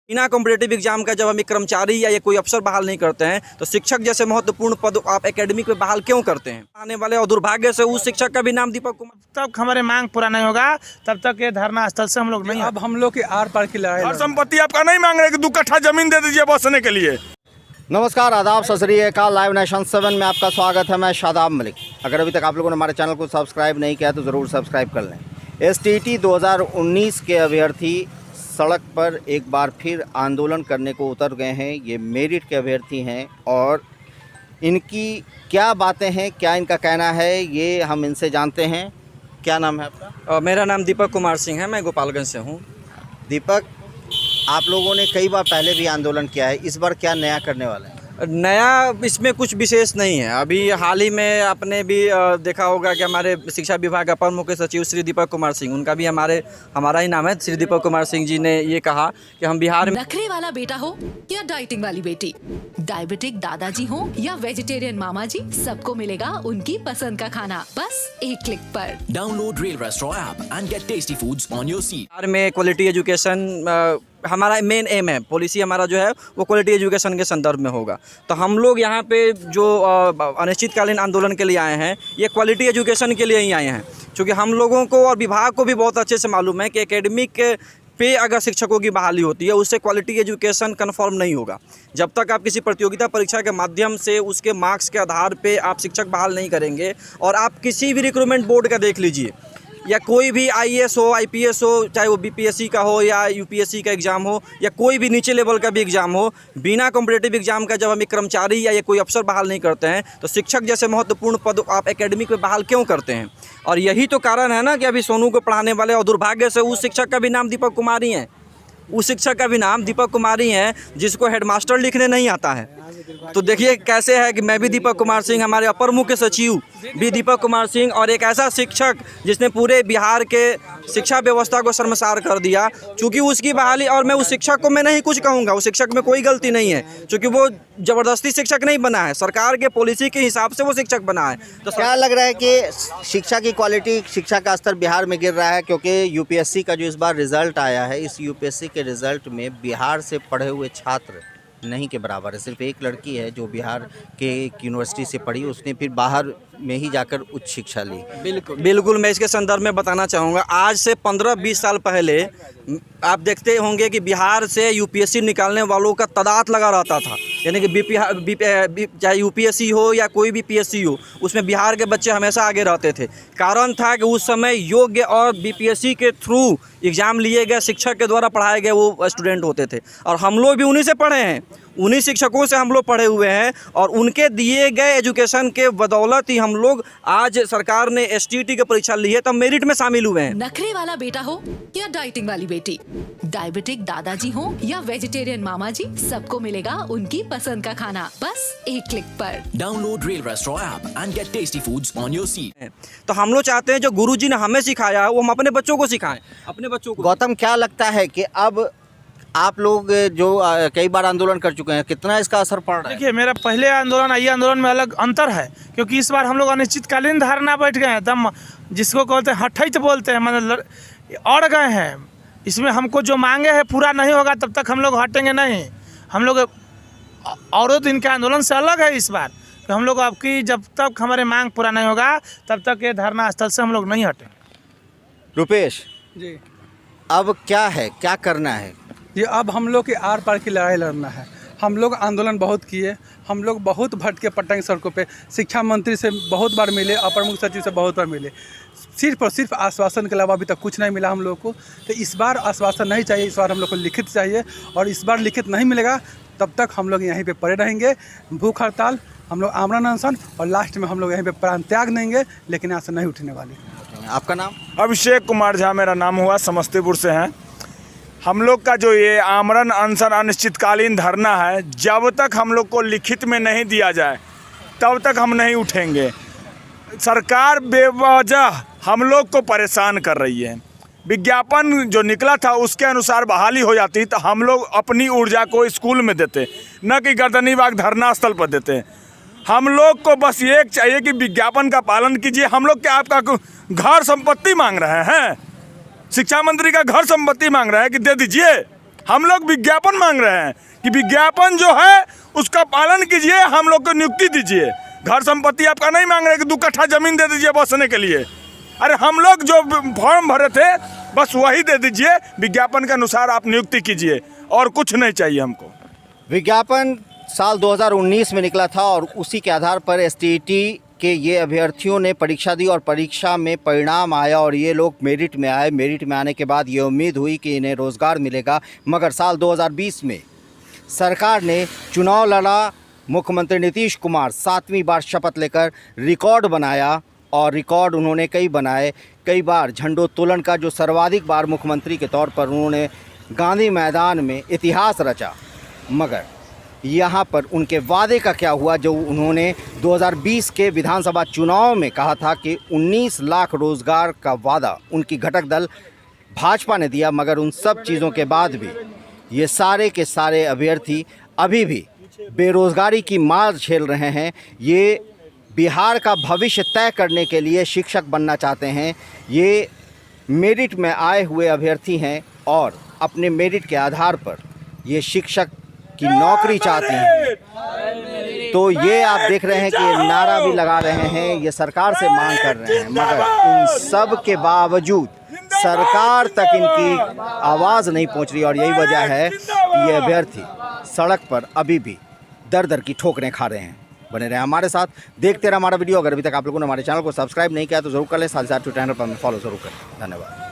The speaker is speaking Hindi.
बिना कॉम्पिटेटिव एग्जाम का जब हम एक कर्मचारी या ये कोई अफसर बहाल नहीं करते हैं तो शिक्षक जैसे महत्वपूर्ण पद आप एकेडमिक में बहाल क्यों करते हैं? आने वाले और दुर्भाग्य से उस शिक्षक का भी नाम दीपक कुमार। तब हमारे मांग पूरा नहीं होगा तब तक ये धरना स्थल से हम लोग नहीं। अब हम लोग की आर पार की लड़ाई और संपत्ति आपका नहीं मांग रहे कि 2 कट्ठा जमीन दे दीजिए बसने के लिए। नमस्कार, आदाब, सत श्री अकाल। लाइव नेशन 7 में आपका स्वागत है। मैं शादाब मलिक। अगर अभी तक आप लोगों ने हमारे चैनल को सब्सक्राइब नहीं किया तो ज़रूर सब्सक्राइब कर लें। STT 2019 के अभ्यर्थी सड़क पर एक बार फिर आंदोलन करने को उतर गए हैं। ये मेरिट के अभ्यर्थी हैं और इनकी क्या बातें हैं, क्या इनका कहना है, ये हम इनसे जानते हैं। क्या नाम है आपका? मेरा नाम दीपक कुमार सिंह है, मैं गोपालगंज से हूँ। दीपक, आप लोगों ने कई बार पहले भी आंदोलन किया है, इस बार क्या नया करने वाले हैं? नया इसमें कुछ विशेष नहीं है। अभी हाल ही में आपने भी देखा होगा कि हमारे शिक्षा विभाग अपर मुख्य सचिव श्री दीपक कुमार सिंह, उनका भी हमारा ही नाम है, श्री दीपक कुमार सिंह जी ने ये कहा कि हम बिहार में नखरे वाला बेटा हो या डाइटिंग वाली बेटी, डायबिटिक दादाजी हो या वेजिटेरियन मामा जी, सबको मिलेगा उनकी पसंद का खाना बस एक क्लिक पर। Download Rail Restaurant app and get tasty foods on your seat. Bihar में क्वालिटी एजुकेशन हमारा मेन एम है। पॉलिसी हमारा जो है वो क्वालिटी एजुकेशन के संदर्भ में होगा। तो हम लोग यहाँ पे जो अनिश्चितकालीन आंदोलन के लिए आए हैं, ये क्वालिटी एजुकेशन के लिए ही आए हैं, क्योंकि हम लोगों को और विभाग को भी बहुत अच्छे से मालूम है कि एकेडमिक पे अगर शिक्षकों की बहाली होती है उससे क्वालिटी एजुकेशन कन्फर्म नहीं होगा। जब तक आप किसी प्रतियोगिता परीक्षा के माध्यम से उसके मार्क्स के आधार पे आप शिक्षक बहाल नहीं करेंगे, और आप किसी भी रिक्रूटमेंट बोर्ड का देख लीजिए या कोई भी IAS हो, IPS हो, चाहे वो BPSC का हो या UPSC का एग्ज़ाम हो या कोई भी नीचे लेवल का भी एग्ज़ाम हो, बिना कॉम्पिटेटिव एग्जाम का जब हम एक कर्मचारी या ये कोई अफसर बहाल नहीं करते हैं तो शिक्षक जैसे महत्वपूर्ण पद आप एकेडमिक में बहाल क्यों करते हैं? और यही तो कारण है ना कि अभी सोनू को पढ़ाने वाले और दुर्भाग्य से उस शिक्षक का भी नाम दीपक कुमार ही है। उस शिक्षक का भी नाम दीपक कुमार ही है जिसको हेडमास्टर लिखने नहीं आता है। तो देखिए कैसे है कि मैं भी दीपक कुमार सिंह, हमारे अपर मुख्य सचिव भी दीपक कुमार सिंह, और एक ऐसा शिक्षक जिसने पूरे बिहार के शिक्षा व्यवस्था को शर्मसार कर दिया, चूँकि उसकी बहाली, और मैं उस शिक्षक को मैं नहीं कुछ कहूँगा, उस शिक्षक में कोई गलती नहीं है, क्योंकि वो ज़बरदस्ती शिक्षक नहीं बना है, सरकार के पॉलिसी के हिसाब से वो शिक्षक बना है। तो क्या लग रहा है कि शिक्षा की क्वालिटी, शिक्षा का स्तर बिहार में गिर रहा है? क्योंकि UPSC का जो इस बार रिज़ल्ट आया है, इस UPSC के रिज़ल्ट में बिहार से पढ़े हुए छात्र नहीं के बराबर है। सिर्फ एक लड़की है जो बिहार के एक यूनिवर्सिटी से पढ़ी, उसने फिर बाहर में ही जाकर उच्च शिक्षा ली। बिल्कुल मैं इसके संदर्भ में बताना चाहूँगा। आज से 15-20 साल पहले आप देखते होंगे कि बिहार से UPSC निकालने वालों का तादाद लगा रहता था, यानी कि चाहे UPSC हो या कोई भी PSC हो, उसमें बिहार के बच्चे हमेशा आगे रहते थे। कारण था कि उस समय योग्य और BPSC के थ्रू एग्ज़ाम लिए गए शिक्षक के द्वारा पढ़ाए गए वो स्टूडेंट होते थे, और हम लोग भी उन्हीं से पढ़े हैं, उन्हीं शिक्षकों से हम लोग पढ़े हुए हैं, और उनके दिए गए एजुकेशन के बदौलत ही हम लोग आज सरकार ने STT की परीक्षा ली है तो हम मेरिट में शामिल हुए हैं। नखरे वाला बेटा हो या डाइटिंग वाली बेटी, डायबिटिक दादाजी हो या वेजिटेरियन मामा जी, सबको मिलेगा उनकी पसंद का खाना बस एक क्लिक पर। Download Rail Restaurant app and get tasty foods on your seat. तो हम लोग चाहते हैं जो गुरुजी ने हमें सिखाया है वो हम अपने बच्चों को सिखाएं, अपने बच्चों को। गौतम, क्या लगता है कि अब आप लोग जो कई बार आंदोलन कर चुके हैं, कितना इसका असर पड़ रहा है? देखिए, मेरा पहले आंदोलन ये आंदोलन में अलग अंतर है, क्योंकि इस बार हम लोग अनिश्चितकालीन धरना बैठ गए हैं, दम जिसको कहते हैं हठैत बोलते हैं, मतलब अड़ गए हैं। इसमें हमको जो मांगे हैं पूरा नहीं होगा तब तक हम लोग हटेंगे नहीं। हम लोग और दिन के आंदोलन से अलग है इस बार, कि हम लोग आपकी जब तक हमारे मांग पूरा नहीं होगा तब तक ये धरना स्थल से हम लोग नहीं हटेंगे। रुपेश जी, अब क्या है, क्या करना है? ये अब हम लोग की आर पार की लड़ाई लड़ना है। हम लोग आंदोलन बहुत किए, हम लोग बहुत भटके पटंग सड़कों पे, शिक्षा मंत्री से बहुत बार मिले, अपर मुख्य सचिव से बहुत बार मिले, सिर्फ और सिर्फ आश्वासन के अलावा अभी तक कुछ नहीं मिला हम लोग को। तो इस बार आश्वासन नहीं चाहिए, इस बार हम लोग को लिखित चाहिए, और इस बार लिखित नहीं मिलेगा तब तक हम लोग यहीं पे पड़े रहेंगे, भूख हड़ताल, हम लोग आमरण अनशन, और लास्ट में हम लोग यहीं पे प्राण त्याग देंगे, लेकिन यहाँ से नहीं उठने वाले। आपका नाम? अभिषेक कुमार झा मेरा नाम हुआ, समस्तीपुर से हैं। हम लोग का जो ये आमरण अनशन अनिश्चितकालीन धरना है, जब तक हम लोग को लिखित में नहीं दिया जाए तब तक हम नहीं उठेंगे। सरकार बेवजह हम लोग को परेशान कर रही है। विज्ञापन जो निकला था उसके अनुसार बहाली हो जाती तो हम लोग अपनी ऊर्जा को स्कूल में देते, न कि गर्दनीबाग धरना स्थल पर देते। हम लोग को बस ये चाहिए कि विज्ञापन का पालन कीजिए। हम लोग क्या आपका घर संपत्ति मांग रहे हैं? शिक्षा मंत्री का घर संपत्ति मांग रहे हैं कि दे दीजिए? हम लोग विज्ञापन मांग रहे हैं कि विज्ञापन जो है उसका पालन कीजिए, हम लोग को नियुक्ति दीजिए। घर संपत्ति आपका नहीं मांग रहे कि 2 कट्ठा ज़मीन दे दीजिए बसने के लिए। अरे हम लोग जो फॉर्म भरे थे बस वही दे दीजिए, विज्ञापन के अनुसार आप नियुक्ति कीजिए, और कुछ नहीं चाहिए हमको। विज्ञापन साल 2019 में निकला था और उसी के आधार पर एसटीईटी के ये अभ्यर्थियों ने परीक्षा दी और परीक्षा में परिणाम आया और ये लोग मेरिट में आए। मेरिट में आने के बाद ये उम्मीद हुई कि इन्हें रोज़गार मिलेगा, मगर साल 2020 में सरकार ने चुनाव लड़ा। मुख्यमंत्री नीतीश कुमार 7वीं बार शपथ लेकर रिकॉर्ड बनाया और रिकॉर्ड उन्होंने कई बनाए। कई बार झंडोत्तोलन का जो सर्वाधिक बार मुख्यमंत्री के तौर पर उन्होंने गांधी मैदान में इतिहास रचा, मगर यहाँ पर उनके वादे का क्या हुआ जो उन्होंने 2020 के विधानसभा चुनाव में कहा था कि 19 लाख रोज़गार का वादा उनकी घटक दल भाजपा ने दिया, मगर उन सब चीज़ों के बाद भी ये सारे के सारे अभ्यर्थी अभी भी बेरोज़गारी की मार झेल रहे हैं। ये बिहार का भविष्य तय करने के लिए शिक्षक बनना चाहते हैं। ये मेरिट में आए हुए अभ्यर्थी हैं और अपने मेरिट के आधार पर ये शिक्षक की नौकरी चाहते हैं। तो ये आप देख रहे हैं कि ये नारा भी लगा रहे हैं, ये सरकार से मांग कर रहे हैं, मगर इन सब के बावजूद सरकार तक इनकी आवाज़ नहीं पहुंच रही और यही वजह है कि ये अभ्यर्थी सड़क पर अभी भी दर दर की ठोकरें खा रहे हैं। बने रहे हमारे साथ, देखते रहे हमारा वीडियो। अगर अभी तक आप लोगों ने हमारे चैनल को सब्सक्राइब नहीं किया तो ज़रूर कर लें, साथ ही साथ चैनल पर हमें फॉलो ज़रूर करें। धन्यवाद।